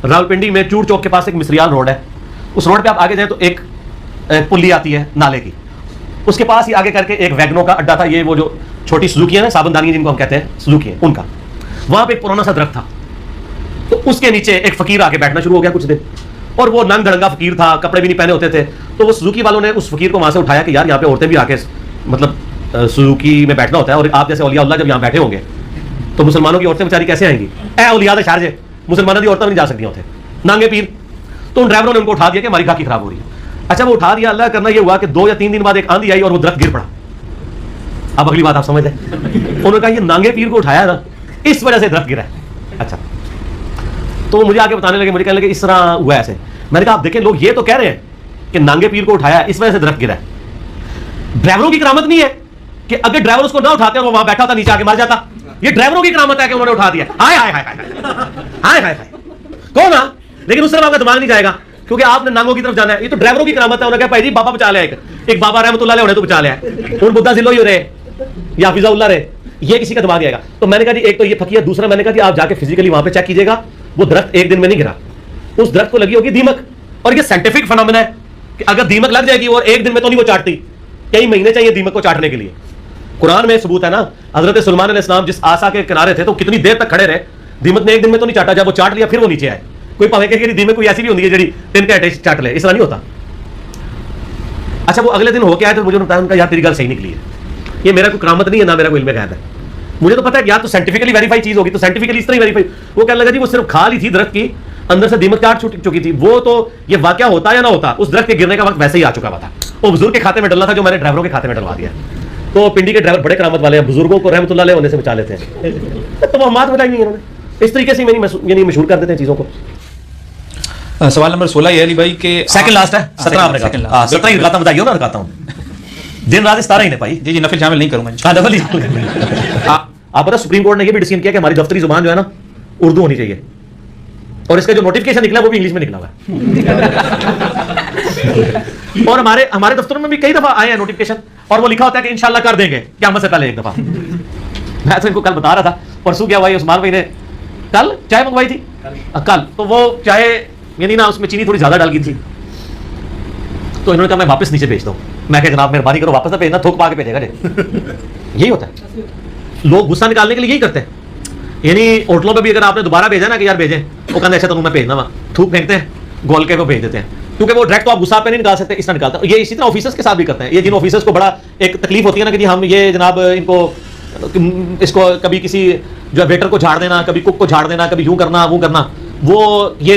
रावलपिंडी में चूड़ चौक के पास एक मिसरियाल रोड है, उस रोड पे आप आगे जाए तो एक पुल्ली आती है नाले की, उसके पास ही आगे करके एक वैगनों का अड्डा था, ये वो जो छोटी सुजुकी है ना, साबुनदानी जिनको हम कहते हैं सुजुकी है उनका, वहां पे एक पुराना सा दरख्त था, तो उसके नीचे एक फकीर आके बैठना शुरू हो गया कुछ दिन, और वो नंग धड़ंगा फकीर था, कपड़े भी नहीं पहने होते थे, तो वो सुजुकी वालों ने उस फकीर को वहां से उठाया कि यार यहाँ पे औरतें भी आके मतलब सुजुकी में बैठना होता है, और आप जैसे औलिया अल्लाह जब यहाँ बैठे होंगे तो मुसलमानों की औरतें बेचारी कैसे आएंगी, ए औलिया दे शारजे मुसलमानों की औरतें नहीं जा सकती होते नांगे पीर। तो उन ड्राइवरों ने उनको उठा दिया कि हमारी खाकी खराब हो रही है। अच्छा वो उठा दिया, अल्लाह करना ये हुआ कि 2 या 3 दिन बाद एक आंधी आई और वो दरख्त गिर पड़ा। अब अगली बात आप समझ लें, उन्होंने कहा ये नांगे पीर को उठाया ना, इस वजह से दरख्त गिरा है। अच्छा तो मुझे आगे बताने लगे, मुझे कहने लगे इस तरह हुआ ऐसे। मैंने कहा आप देखें लोग ये तो कह रहे हैं कि नांगे पीर को उठाया इस वजह से दरख्त गिरा है, ड्राइवरों की करामत नहीं है कि अगर ड्राइवर उसको ना उठाते वो वहां बैठा था नीचे आके मर जाता। ये ड्राइवरों की करामत है कि उन्होंने उठा दिया। हाय हाय हाय हाय हाय हाय कौन ना, लेकिन उस तरफ आपका दिमाग नहीं जाएगा क्योंकि आपने नांगों की तरफ जाना है। ये तो ड्राइवरों की करामत है। उन्होंने कहा भाई जी बाबा बचा लिया, एक बाबा रहमतुल्लाह अलैह तो बचा लिया, उन बुद्धा जिलो ही रहे या हाफिज़ुल्लाह रहे, ये किसी का दिमाग आएगा। तो मैंने कहा जी एक तो ये फकीर, दूसरा मैंने कहा जी आप जाके फिजिकली वहां पे चेक कीजिएगा, वो दरख्त एक दिन में नहीं गिरा, उस दरख्त को लगी होगी दीमक, और ये साइंटिफिक फिनोमेना है कि अगर दीमक लग जाएगी और एक दिन में तो नहीं वो चाटती, कई महीने चाहिए दीमक को चाटने के लिए। कुरान में सबूत है ना, हजरत सुलेमान अलैहिस्सलाम जिस आसा के किनारे थे तो कितनी देर तक खड़े रहे, दीमक ने एक दिन में तो नहीं चाटा, जब वो चाट लिया फिर वो नीचे आए। कोई भावे कि दीमक कोई ऐसी भी होती है जी दिन का अटैच चाट ले, इस तरह नहीं होता। अच्छा वो अगले दिन हो के आए तो मुझे बताया उनका यार तेरी गल सही निकली है, ये मेरा कोई करामत नहीं है ना मेरा कोई इल्म गैब है, मुझे तो पता है यार तो साइंटिफिकली वेरीफाई चीज होगी तो साइंटिफिकली इस तरह वेरीफाई। वो कहने लगा जी वो सिर्फ खा ली थी दरख्त की, अंदर से दीमक चाट छूट चुकी थी, वो तो ये वाकया होता या ना होता उस दरख्त के गिरने का वक्त वैसे ही आ चुका हुआ था, वो बुजुर्ग के खाते में डलना था जो मैंने ड्राइवरों के खाते में डलवा दिया। तो पिंडी के ड्राइवर बड़े करामत वाले हैं, बुजुर्गों को रहमतुल्लाह अलैह होने से बचा लेते हैं। तो वो मात बताएंगे इन्होंने इस तरीके से यानी मशहूर कर देते हैं चीजों को। सवाल नंबर 16 ये अली भाई के सेकंड लास्ट है, 17 आपने कहा, 17 ही रकात बताइए ना, रकाता हूं दिन रात 17 ही ने पाई जी नफिल शामिल नहीं करूंगा। आप पता सुप्रीम कोर्ट ने ये भी डिसीजन किया कि हमारी दफ्तरी जुबान जो है ना उर्दू होनी चाहिए, और इसका जो नोटिफिकेशन निकला वो भी इंग्लिश में निकला हुआ है। और हमारे दफ्तरों में भी कई दफा आए हैं नोटिफिकेशन और वो लिखा होता है कि इंशाल्लाह कर देंगे क़यामत से पहले एक दफा। मैं तो इनको कल बता रहा था, परसों क्या हुआ उस्मान भाई ने कल चाय मंगवाई थी, कल तो वो चाय यानी ना उसमें चीनी थोड़ी ज्यादा डाल गई थी, तो इन्होंने कहा मैं वापस नीचे भेज दूं। मैं कहा जनाब मेहरबानी करो वापस ना भेजना, थोक पा के भेजेगा। यही होता है, लोग गुस्सा निकालने के लिए यही करते हैं। यानी होटलों पे भी अगर आपने दोबारा भेजा ना कि यार भेजें, वो कहते अच्छा तो मैं भेजना वहाँ थूक फेंकते हैं, गोल के वो भेज देते हैं, क्योंकि वो डायरेक्ट तो आप गुस्सा पे नहीं निकाल सकते, इस तरह निकालते हैं। ये इसी तरह ऑफिसर्स के साथ भी करते हैं। ये जिन ऑफिसर्स को बड़ा एक तकलीफ होती है ना कि जी हम ये जनाब इनको इसको कभी किसी जो वेटर को झाड़ देना, कभी कुक को झाड़ देना, कभी यूं करना वो करना, वो ये